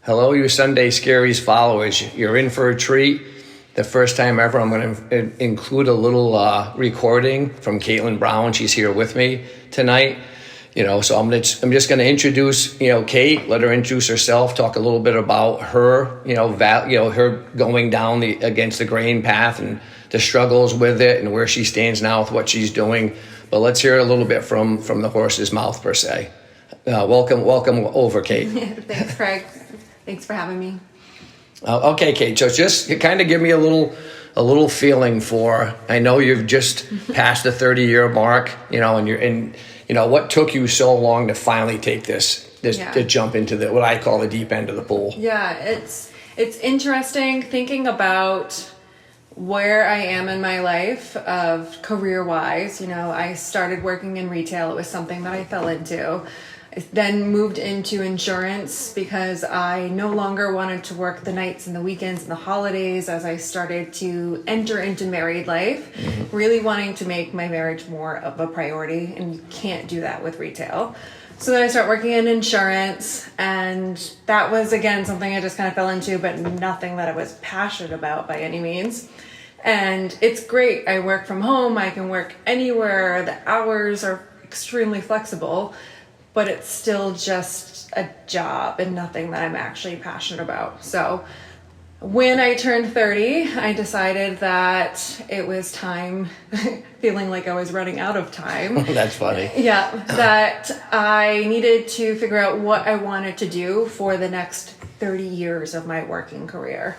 Hello, you Sunday Scaries followers. You're in for a treat. The first time ever, I'm going to include a little recording from Katelyn Brown. She's here with me tonight. So I'm just going to introduce, Kate, let her introduce herself, talk a little bit about her, her going down against the grain path and the struggles with it and where she stands now with what she's doing. But let's hear a little bit from the horse's mouth, per se. Welcome over, Kate. Thanks, Craig. Thanks for having me. Okay, Kate. So just kind of give me a little feeling for. I know you've just passed the 30-year mark. And you're in. What took you so long to finally take this to jump into what I call the deep end of the pool? Yeah, it's interesting thinking about where I am in my life of career-wise. I started working in retail. It was something that I fell into. I then moved into insurance because I no longer wanted to work the nights and the weekends and the holidays as I started to enter into married life, really wanting to make my marriage more of a priority, and you can't do that with retail. So then I started working in insurance, and that was, again, something I just kind of fell into, but nothing that I was passionate about by any means. And it's great. I work from home. I can work anywhere. The hours are extremely flexible. But it's still just a job and nothing that I'm actually passionate about. So when I turned 30, I decided that it was time, feeling like I was running out of time. That's funny. Yeah, that I needed to figure out what I wanted to do for the next 30 years of my working career.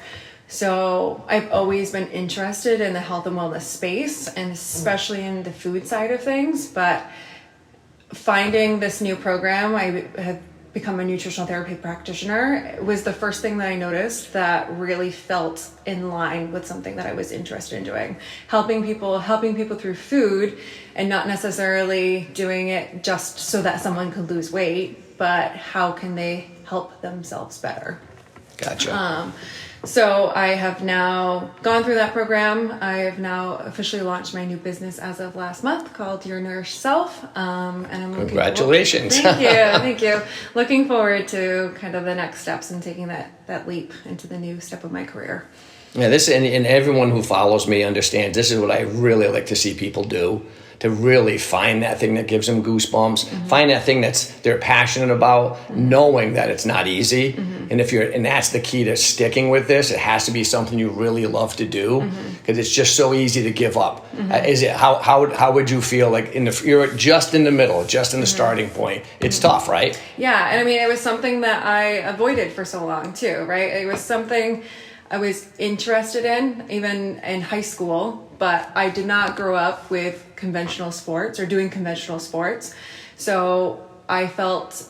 So I've always been interested in the health and wellness space, and especially in the food side of things, but finding this new program, I had become a nutritional therapy practitioner, was the first thing that I noticed that really felt in line with something that I was interested in doing. Helping people through food, and not necessarily doing it just so that someone could lose weight, but how can they help themselves better. Gotcha. So I have now gone through that program. I have now officially launched my new business as of last month called Your Nourished Self. And I'm Congratulations. Thank you. Looking forward to kind of the next steps and taking that leap into the new step of my career. Yeah, and everyone who follows me understands this is what I really like to see people do, to really find that thing that gives them goosebumps, find that thing they're passionate about, knowing that it's not easy. And that's the key to sticking with this. It has to be something you really love to do, because it's just so easy to give up. How would you feel like you're just in the middle, just in the starting point? It's tough, right? Yeah, and I mean, it was something that I avoided for so long too, right? It was something I was interested in, even in high school, but I did not grow up with conventional sports or doing conventional sports. So I felt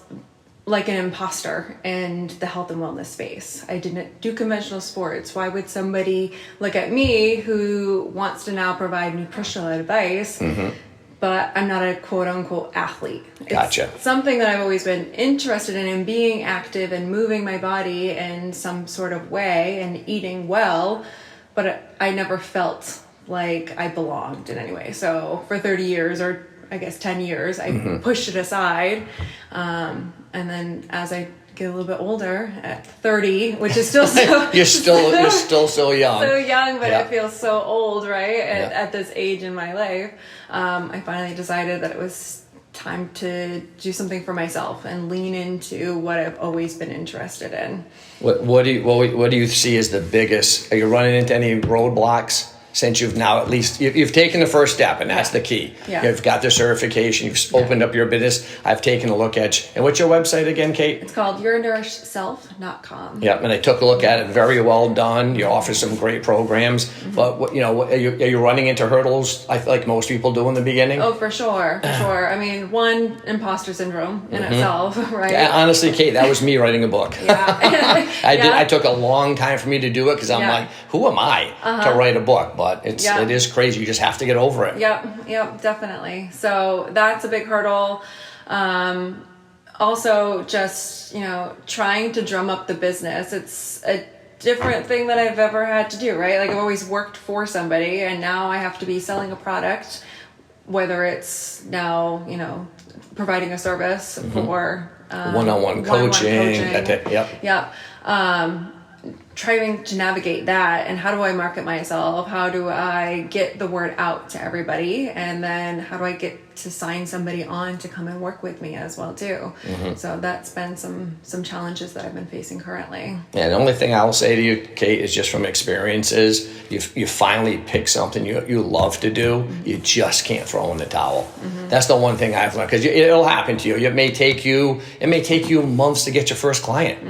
like an imposter in the health and wellness space. I didn't do conventional sports. Why would somebody look at me who wants to now provide nutritional advice, but I'm not a quote unquote athlete? Gotcha. It's something that I've always been interested in being active and moving my body in some sort of way and eating well, but I never felt like I belonged in any way. So for 30 years, or I guess 10 years, I pushed it aside. And then as I get a little bit older, at 30, which is still so... you're still so young. So young, but it feels so old, right? At this age in my life, I finally decided that it was time to do something for myself and lean into what I've always been interested in. What do you see as the biggest? Are you running into any roadblocks since you've now at least you've taken the first step, and that's the key? You've got the certification, you've opened up your business. I've taken a look at you. And what's your website again, Kate? It's called yournourishedself.com. Yeah, and I took a look at it. Very well done. You offer some great programs, but are you running into hurdles? I feel like most people do in the beginning. Oh, for sure. I mean, one, imposter syndrome in itself, right? Yeah, honestly, Kate, that was me writing a book. I took a long time for me to do it, because I'm like, who am I to write a book? But it is crazy. You just have to get over it. Yep, definitely. So that's a big hurdle. Also, just trying to drum up the business. It's a different thing that I've ever had to do, right? Like, I've always worked for somebody, and now I have to be selling a product, whether it's now providing a service for one-on-one coaching. Yep. trying to navigate that, and how do I market myself? How do I get the word out to everybody? And then how do I get to sign somebody on to come and work with me as well too? So that's been some challenges that I've been facing currently. Yeah, the only thing I'll say to you, Kate, is just from experience is you finally pick something you love to do. You just can't throw in the towel. That's the one thing I've learned, because it'll happen to you. It may take you months to get your first client,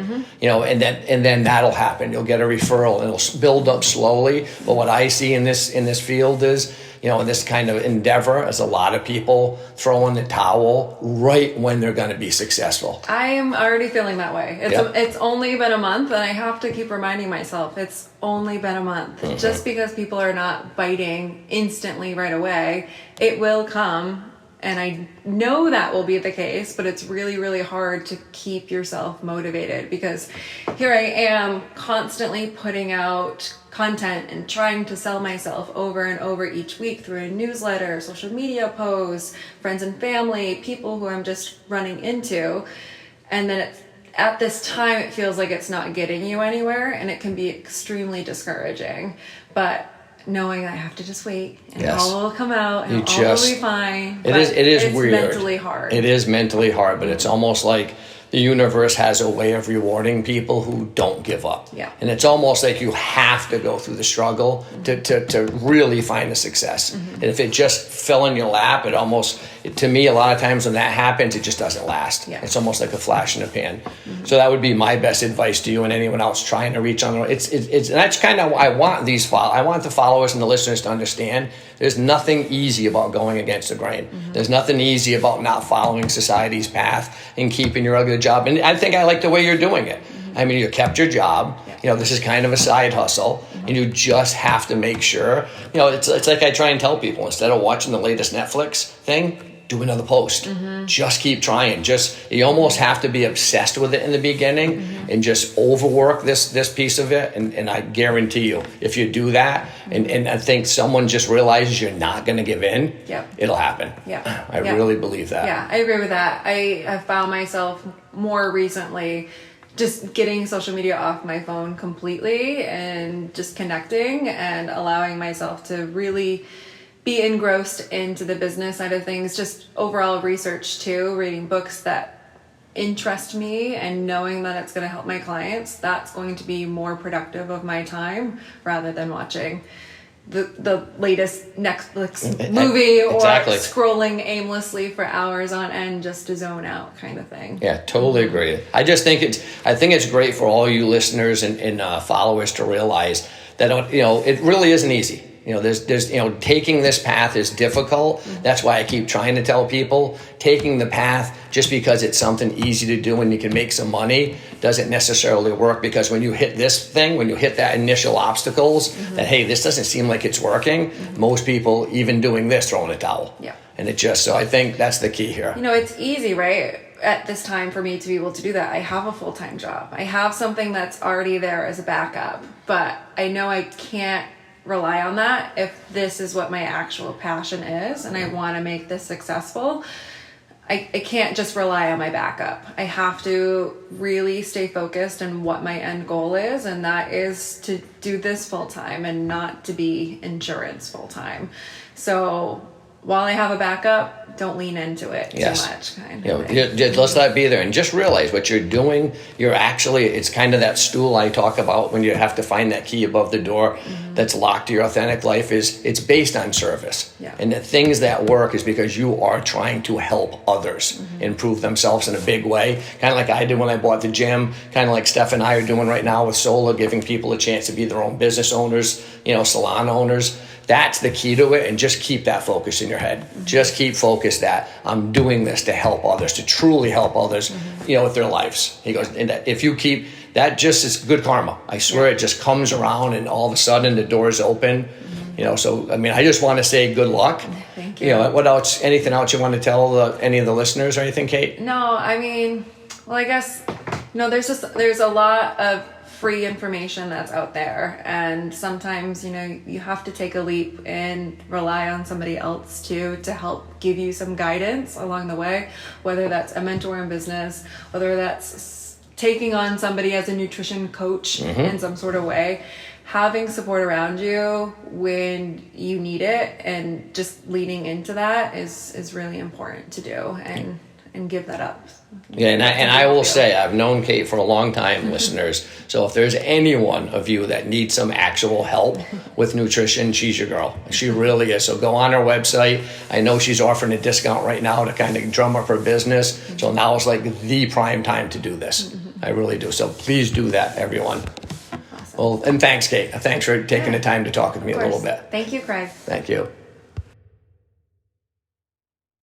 and then that'll happen. You'll get a referral and it'll build up slowly. But what I see in this field is, in this kind of endeavor, is a lot of people throw in the towel right when they're going to be successful. I am already feeling that way. It's only been a month, and I have to keep reminding myself it's only been a month. Just because people are not biting instantly right away, it will come. And I know that will be the case, but it's really, really hard to keep yourself motivated, because here I am constantly putting out content and trying to sell myself over and over each week through a newsletter, social media posts, friends and family, people who I'm just running into. And then at this time, it feels like it's not getting you anywhere, and it can be extremely discouraging. But knowing I have to just wait, and all will come out, and all will be fine. It is weird. It's mentally hard. It is mentally hard, but it's almost like the universe has a way of rewarding people who don't give up. Yeah. And it's almost like you have to go through the struggle to really find the success. And if it just fell in your lap, to me, a lot of times when that happens, it just doesn't last. Yeah. It's almost like a flash in the pan. So that would be my best advice to you and anyone else trying to reach on. It's that's kind of I want the followers and the listeners to understand. There's nothing easy about going against the grain. There's nothing easy about not following society's path and keeping your other job. And I think I like the way you're doing it. I mean, you kept your job. This is kind of a side hustle, and you just have to make sure. It's like I try and tell people, instead of watching the latest Netflix thing, do another post. Just keep trying. You almost have to be obsessed with it in the beginning and just overwork this piece of it. And I guarantee you, if you do that, and I think someone just realizes you're not going to give in, it'll happen. I really believe that. Yeah, I agree with that. I have found myself more recently just getting social media off my phone completely and just connecting and allowing myself to really be engrossed into the business side of things, just overall research too, reading books that interest me and knowing that it's going to help my clients. That's going to be more productive of my time rather than watching the latest Netflix movie or scrolling aimlessly for hours on end just to zone out kind of thing. Yeah, totally agree. I think it's great for all you listeners and followers to realize that it really isn't easy. There's taking this path is difficult. That's why I keep trying to tell people, taking the path just because it's something easy to do and you can make some money doesn't necessarily work, because when you hit that initial obstacles, that, hey, this doesn't seem like it's working, most people, even doing this, throw in a towel. Yeah. And so I think that's the key here. It's easy, right? At this time for me to be able to do that. I have a full-time job. I have something that's already there as a backup, but I know I can't rely on that if this is what my actual passion is and I want to make this successful. I can't just rely on my backup. I have to really stay focused on what my end goal is, and that is to do this full-time and not to be insurance full-time. So while I have a backup, don't lean into it too much. Let's not be there. And just realize what you're doing, it's kind of that stool I talk about when you have to find that key above the door that's locked to your authentic life. It's based on service. Yeah. And the things that work is because you are trying to help others improve themselves in a big way. Kind of like I did when I bought the gym, kind of like Steph and I are doing right now with Solar, giving people a chance to be their own business owners, salon owners. That's the key to it, and just keep that focus in your head. Just keep focused that I'm doing this to help others, to truly help others, with their lives. He goes, and if you keep that, just is good karma. I swear it just comes around, and all of a sudden the doors open. So I mean, I just want to say good luck. Thank you. What else? Anything else you want to tell any of the listeners or anything, Kate? No, I mean, well, I guess there's a lot of free information that's out there, and sometimes you have to take a leap and rely on somebody else to help give you some guidance along the way, whether that's a mentor in business, whether that's taking on somebody as a nutrition coach in some sort of way, having support around you when you need it and just leaning into that is really important to do and give that up. Yeah, and I will say, I've known Kate for a long time, listeners. So if there's anyone of you that needs some actual help with nutrition, she's your girl. She really is. So go on her website. I know she's offering a discount right now to kind of drum up her business. So now is like the prime time to do this. I really do. So please do that, everyone. Awesome. Well, and thanks, Kate. Thanks for taking the time to talk with me a little bit. Thank you, Craig. Thank you.